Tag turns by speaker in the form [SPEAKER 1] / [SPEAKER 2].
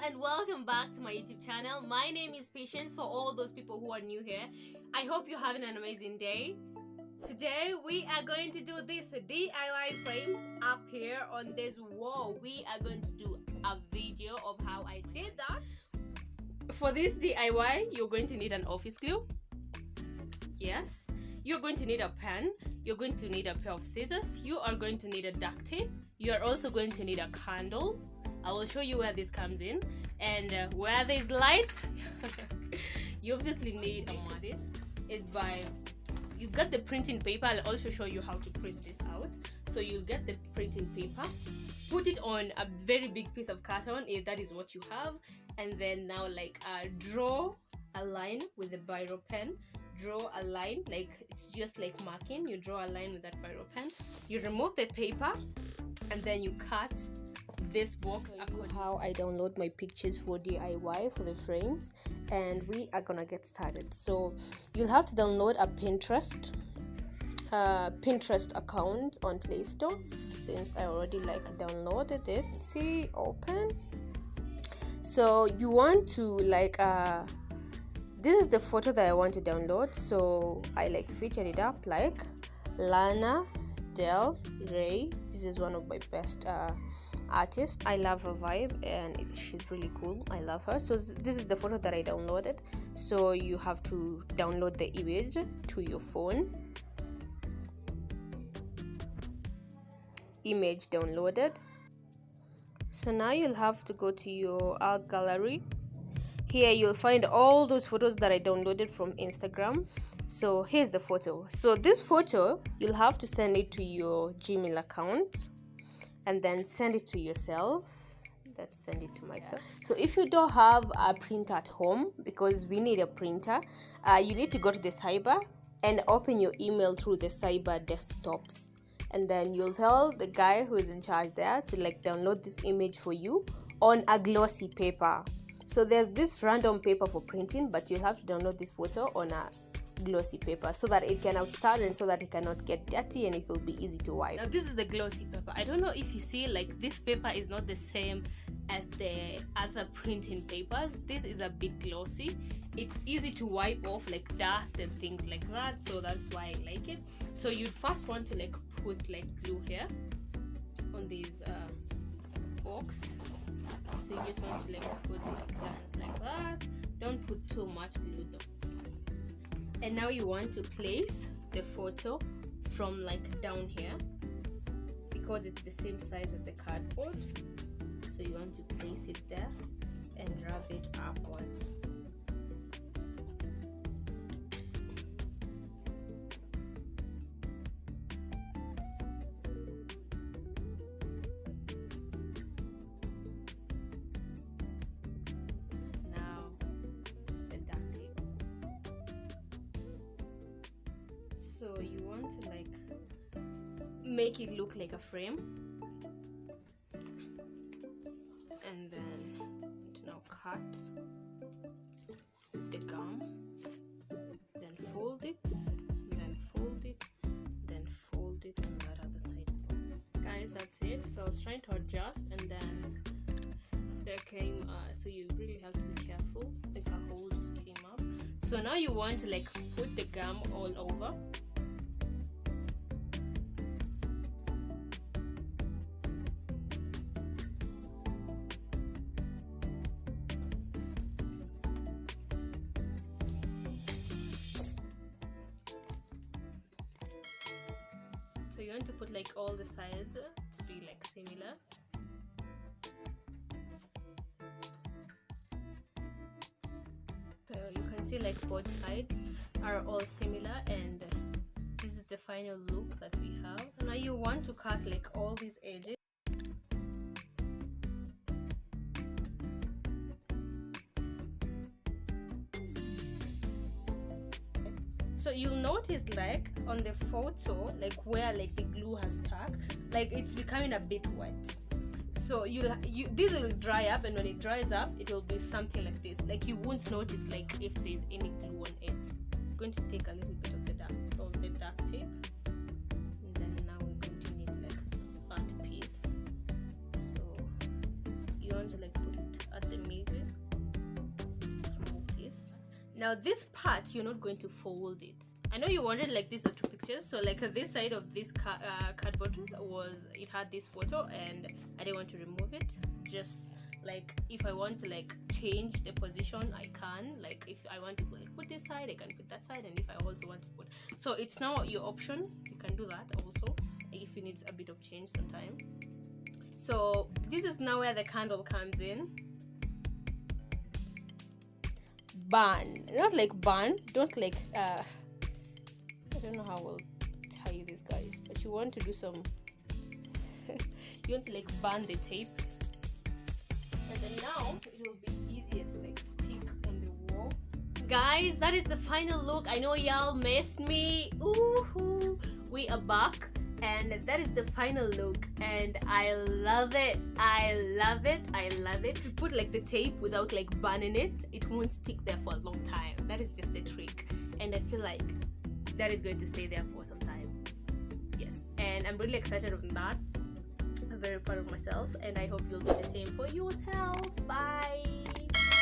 [SPEAKER 1] and welcome back to my YouTube channel. My name is Patience. For all those people who are new here, I hope you're having an amazing day. Today we are going to do this DIY frames up here on this wall. We are going to do a video of how I did that. For this DIY, you're going to need an office glue. Yes. You're going to need a pen. You're going to need a pair of scissors. You are going to need a duct tape. You are also going to need a candle. I will show you where this comes in, and where there's light you obviously need this is by you get the printing paper. I'll also show you how to print this out. So you'll get the printing paper, put it on a very big piece of carton if that is what you have, and then now draw a line with a biro pen. Draw a line, like it's just like marking. You draw a line with that biro pen, you remove the paper, and then you cut this box. How I download my pictures for DIY for the frames, and we are gonna get started. So you'll have to download a Pinterest account on Play Store. Since I already downloaded it, see, open. So you want to this is the photo that I want to download, so I featured it up like Lana Del Rey. This is one of my best artists. I love her vibe and she's really cool. I love her. So this is the photo that I downloaded. So you have to download the image to your phone. Image downloaded. So now you'll have to go to your art gallery. Here you'll find all those photos that I downloaded from Instagram. So here's the photo. So this photo, you'll have to send it to your Gmail account and then send it to yourself. Let's send it to myself. So if you don't have a printer at home, because we need a printer, you need to go to the cyber and open your email through the cyber desktops. And then you'll tell the guy who is in charge there to download this image for you on a glossy paper. So there's this random paper for printing, but you'll have to download this photo on a glossy paper so that it can outstand and so that it cannot get dirty and it will be easy to wipe. Now this is the glossy paper. I don't know if you see, this paper is not the same as the other printing papers. This is a bit glossy. It's easy to wipe off dust and things like that, so that's why I like it. So you first want to put glue here on these box. So you just want to put lines like that. Don't put too much glue though. And now you want to place the photo from down here, because it's the same size as the cardboard. So you want to place it there and rub it upwards. So you want to make it look like a frame, and then to now cut the gum, then fold it, then fold it, then fold it on that other side. Guys, that's it. So I was trying to adjust, and then there came so you really have to be careful if a hole just came up. So now you want to put the gum all over. So you want to put all the sides to be similar. So you can see both sides are all similar, and this is the final look that we have. So now you want to cut all these edges. So you'll notice on the photo where the glue has stuck, it's becoming a bit wet. So this will dry up, and when it dries up it will be something like this. You won't notice if there's any glue on it. I'm going to take a little bit of the duct tape, and then now we're going to need that piece. So you want to put it at the middle. Now this part, you're not going to fold it. I know you wanted like these are two pictures, so like this side of this cardboard it had this photo, and I didn't want to remove it. Just like if I want to like change the position, I can. Like if I want to like put this side, I can put that side, and if I also want to put, so it's now your option. You can do that also if it needs a bit of change sometime. So this is now where the candle comes in. Burn, not like burn, don't like I don't know how I'll tell you this, guys, but you want to do some you want to like burn the tape, and then now it will be easier to like stick on the wall. Guys, that is the final look. I know y'all missed me. Ooh, we are back, and that is the final look, and I love it. I love it. We put like the tape without like burning it, it won't stick there for a long time. That is just the trick, and I feel like that is going to stay there for some time. Yes, and I'm really excited on that. I'm very proud of myself, and I hope you'll do the same for yourself. Bye.